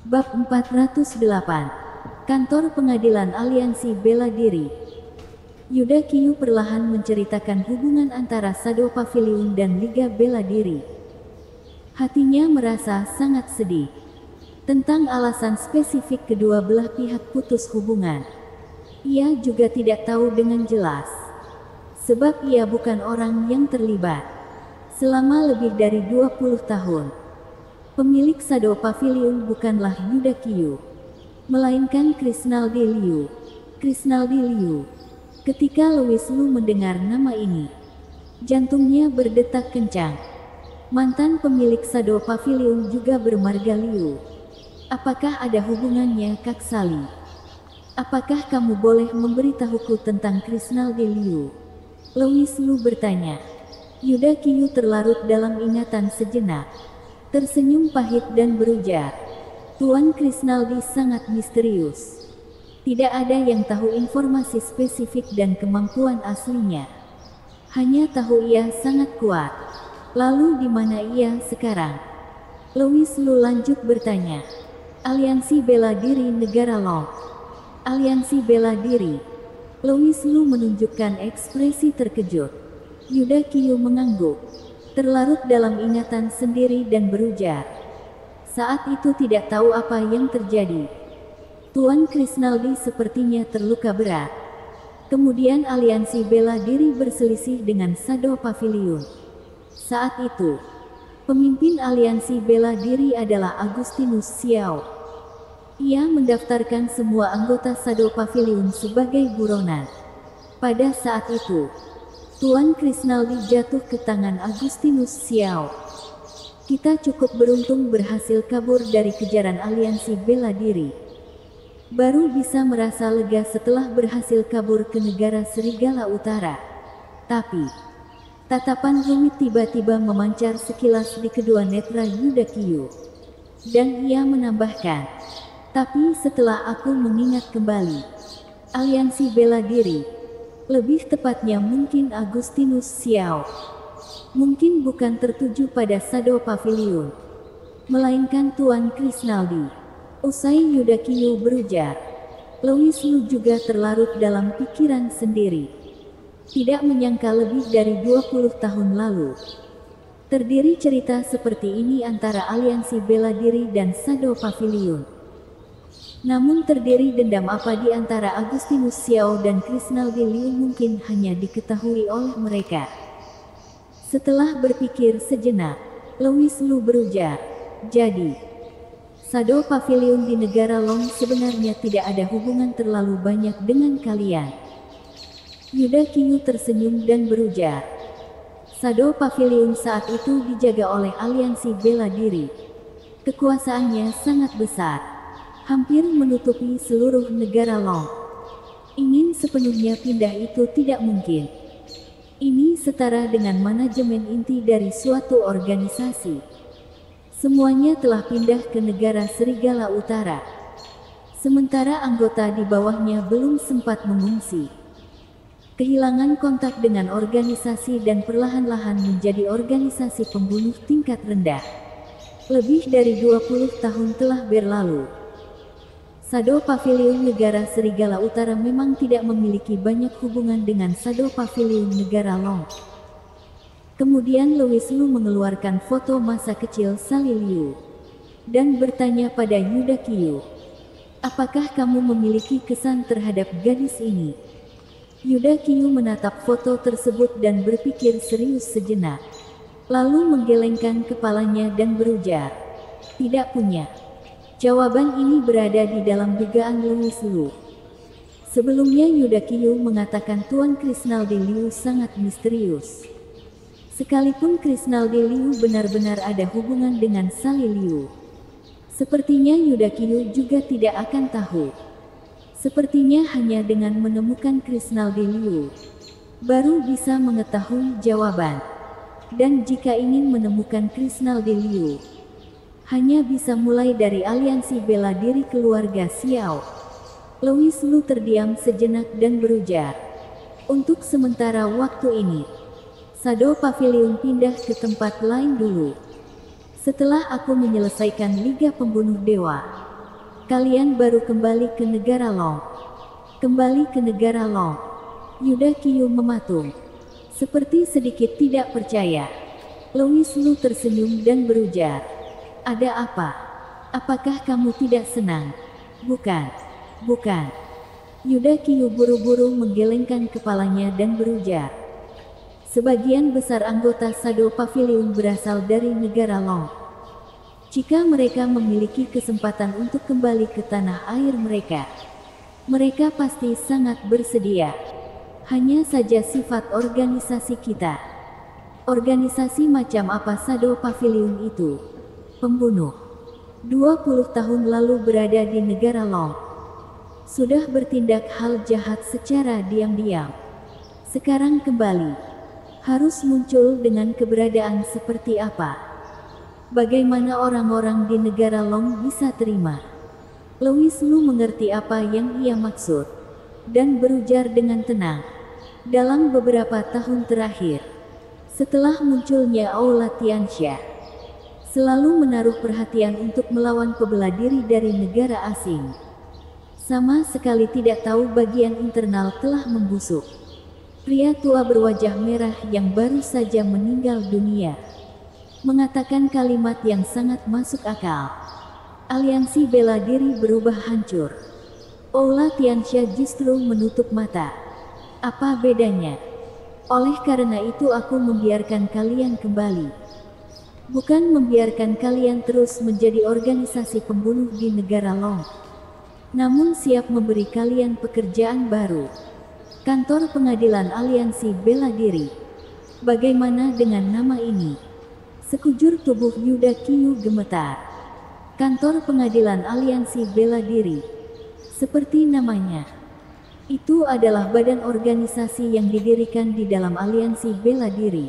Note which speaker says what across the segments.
Speaker 1: Bab 408. Kantor Pengadilan Aliansi Bela Diri. Yuda Kiyu perlahan menceritakan hubungan antara Shadow Pavilion dan Liga Bela Diri. Hatinya merasa sangat sedih tentang alasan spesifik kedua belah pihak putus hubungan. Ia juga tidak tahu dengan jelas, sebab ia bukan orang yang terlibat selama lebih dari 20 tahun. Pemilik Shadow Pavilion bukanlah Yuda Kiyu, melainkan Krisnaldi Liu. Krisnaldi Liu. Ketika Louis Lu mendengar nama ini, jantungnya berdetak kencang. Mantan pemilik Shadow Pavilion juga bermarga Liu. Apakah ada hubungannya, Kak Sali? Apakah kamu boleh memberitahuku tentang Krisnaldi Liu? Louis Lu bertanya. Yuda Kiyu terlarut dalam ingatan sejenak, tersenyum pahit dan berujar, Tuan Krisnaldi sangat misterius. Tidak ada yang tahu informasi spesifik dan kemampuan aslinya. Hanya tahu ia sangat kuat. Lalu di mana ia sekarang? Louis Lu lanjut bertanya. Aliansi Bela Diri Negara Long. Aliansi Bela Diri. Louis Lu menunjukkan ekspresi terkejut. Yuda Kiyu mengangguk, terlarut dalam ingatan sendiri dan berujar. Saat itu tidak tahu apa yang terjadi. Tuan Krisnaldi sepertinya terluka berat. Kemudian Aliansi Bela Diri berselisih dengan Shadow Pavilion. Saat itu, pemimpin Aliansi Bela Diri adalah Agustinus Xiao. Ia mendaftarkan semua anggota Shadow Pavilion sebagai buronan. Pada saat itu, Tuan Krisnaldi jatuh ke tangan Agustinus Xiao. Kita cukup beruntung berhasil kabur dari kejaran Aliansi Bela Diri. Baru bisa merasa lega setelah berhasil kabur ke negara Serigala Utara. Tapi, tatapan rumit tiba-tiba memancar sekilas di kedua netra Yuda Kiyu. Dan ia menambahkan, tapi setelah aku mengingat kembali, Aliansi Bela Diri, lebih tepatnya mungkin Agustinus Xiao, mungkin bukan tertuju pada Shadow Pavilion, melainkan Tuan Krisnaldi. Usai Yuda Kiyu berujar, Louis Lu juga terlarut dalam pikiran sendiri. Tidak menyangka lebih dari 20 tahun lalu, terdiri cerita seperti ini antara Aliansi Bela Diri dan Shadow Pavilion. Namun terdiri dendam apa di antara Agustinus Xiao dan Krisnaldi Liu mungkin hanya diketahui oleh mereka. Setelah berpikir sejenak, Louis Lu berujar, jadi Shadow Pavilion di negara Long sebenarnya tidak ada hubungan terlalu banyak dengan kalian. Yuda Kiyu tersenyum dan berujar, Shadow Pavilion saat itu dijaga oleh Aliansi Bela Diri. Kekuasaannya sangat besar, hampir menutupi seluruh negara Long. Ingin sepenuhnya pindah itu tidak mungkin. Ini setara dengan manajemen inti dari suatu organisasi. Semuanya telah pindah ke negara Serigala Utara, sementara anggota di bawahnya belum sempat mengungsi. Kehilangan kontak dengan organisasi dan perlahan-lahan menjadi organisasi pembunuh tingkat rendah. Lebih dari 20 tahun telah berlalu. Shadow Pavilion negara Serigala Utara memang tidak memiliki banyak hubungan dengan Shadow Pavilion negara Long. Kemudian Louis Lu mengeluarkan foto masa kecil Sali Liu dan bertanya pada Yuda Kiyu, apakah kamu memiliki kesan terhadap gadis ini? Yuda Kiyu menatap foto tersebut dan berpikir serius sejenak, lalu menggelengkan kepalanya dan berujar, tidak punya. Jawaban ini berada di dalam dugaan Louis Lu. Sebelumnya Yuda Kiyu mengatakan Tuan Krisnaldi Liu sangat misterius. Sekalipun Krisnaldi Liu benar-benar ada hubungan dengan Sali Liu, sepertinya Yuda Kiyu juga tidak akan tahu. Sepertinya hanya dengan menemukan Krisnaldi Liu, baru bisa mengetahui jawaban. Dan jika ingin menemukan Krisnaldi Liu, hanya bisa mulai dari Aliansi Bela Diri keluarga Xiao. Louis Lu terdiam sejenak dan berujar, untuk sementara waktu ini, Shadow Pavilion pindah ke tempat lain dulu. Setelah aku menyelesaikan Liga Pembunuh Dewa, Kalian baru kembali ke negara Long. Kembali ke negara Long. Yuda Qiyu mematung, seperti sedikit tidak percaya. Louis Lu tersenyum dan berujar, "Ada apa? Apakah kamu tidak senang?" "Bukan. Bukan." Yuda Qiyu buru-buru menggelengkan kepalanya dan berujar, "Sebagian besar anggota Shadow Pavilion berasal dari negara Long. Jika mereka memiliki kesempatan untuk kembali ke tanah air mereka, mereka pasti sangat bersedia. Hanya saja sifat organisasi kita." "Organisasi macam apa Shadow Pavilion itu?" "Pembunuh. 20 tahun lalu berada di negara Long. Sudah bertindak hal jahat secara diam-diam. Sekarang kembali. Harus muncul dengan keberadaan seperti apa? Bagaimana orang-orang di negara Long bisa terima?" Louis Lu mengerti apa yang ia maksud, dan berujar dengan tenang. "Dalam beberapa tahun terakhir, setelah munculnya Aula Tianxia, selalu menaruh perhatian untuk melawan pebela diri dari negara asing. Sama sekali tidak tahu bagian internal telah membusuk." Pria tua berwajah merah yang baru saja meninggal dunia mengatakan kalimat yang sangat masuk akal. Aliansi bela diri berubah hancur. Aula Tianxia justru menutup mata. "Apa bedanya? Oleh karena itu aku membiarkan kalian kembali. Bukan membiarkan kalian terus menjadi organisasi pembunuh di negara Long, namun siap memberi kalian pekerjaan baru. Kantor Pengadilan Aliansi Bela Diri. Bagaimana dengan nama ini?" Sekujur tubuh Yuda Qiyu gemetar. Kantor Pengadilan Aliansi Bela Diri. Seperti namanya, itu adalah badan organisasi yang didirikan di dalam aliansi bela diri,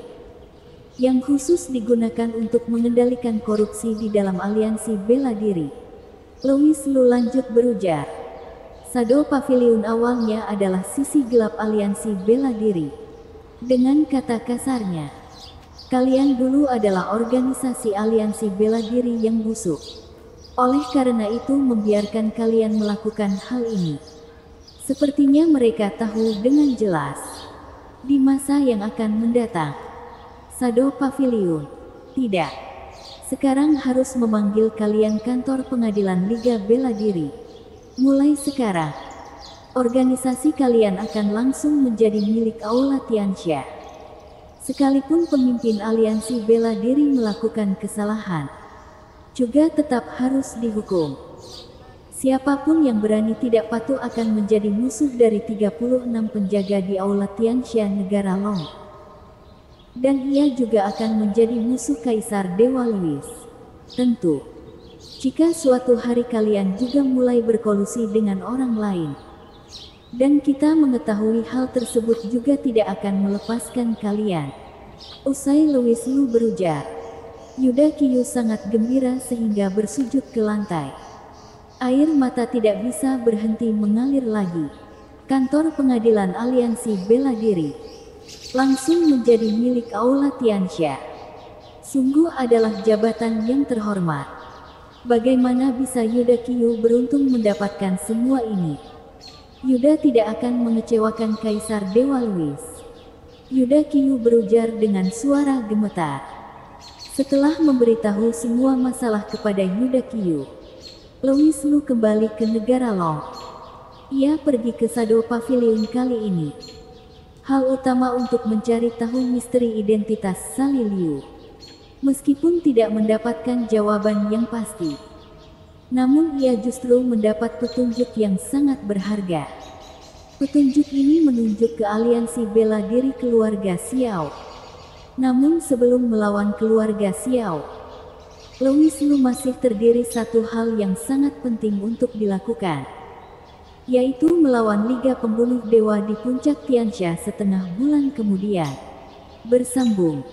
Speaker 1: yang khusus digunakan untuk mengendalikan korupsi di dalam aliansi bela diri. Louis Lu lanjut berujar, "Shadow Pavilion awalnya adalah sisi gelap aliansi bela diri. Dengan kata kasarnya, kalian dulu adalah organisasi aliansi bela diri yang busuk. Oleh karena itu membiarkan kalian melakukan hal ini. Sepertinya mereka tahu dengan jelas, di masa yang akan mendatang, Shadow Pavilion tidak. Sekarang harus memanggil kalian kantor pengadilan Liga Bela Diri. Mulai sekarang, organisasi kalian akan langsung menjadi milik Aula Tianxia. Sekalipun pemimpin aliansi bela diri melakukan kesalahan, juga tetap harus dihukum. Siapapun yang berani tidak patuh akan menjadi musuh dari 36 penjaga di Aula Tianxia negara Long. Dan ia juga akan menjadi musuh Kaisar Dewa Louis. Tentu, jika suatu hari kalian juga mulai berkolusi dengan orang lain, dan kita mengetahui hal tersebut juga tidak akan melepaskan kalian." Usai Louis Lu berujar, Yuda Qiyu sangat gembira sehingga bersujud ke lantai. Air mata tidak bisa berhenti mengalir lagi. Kantor Pengadilan Aliansi Bela Diri langsung menjadi milik Aula Tianxia. Sungguh adalah jabatan yang terhormat. Bagaimana bisa Yuda Qiyu beruntung mendapatkan semua ini? Yuda tidak akan mengecewakan Kaisar Dewa Louis. Yuda Qiyu berujar dengan suara gemetar. Setelah memberitahu semua masalah kepada Yuda Qiyu, Louis Lu kembali ke negara Long. Ia pergi ke Shadow Pavilion kali ini. Hal utama untuk mencari tahu misteri identitas Sally Liu. Meskipun tidak mendapatkan jawaban yang pasti, namun ia justru mendapat petunjuk yang sangat berharga. Petunjuk ini menunjuk ke aliansi bela diri keluarga Xiao. Namun sebelum melawan keluarga Xiao, Louis Lu masih terdiri satu hal yang sangat penting untuk dilakukan, yaitu melawan Liga Pembunuh Dewa di puncak Tianxia setengah bulan kemudian. Bersambung.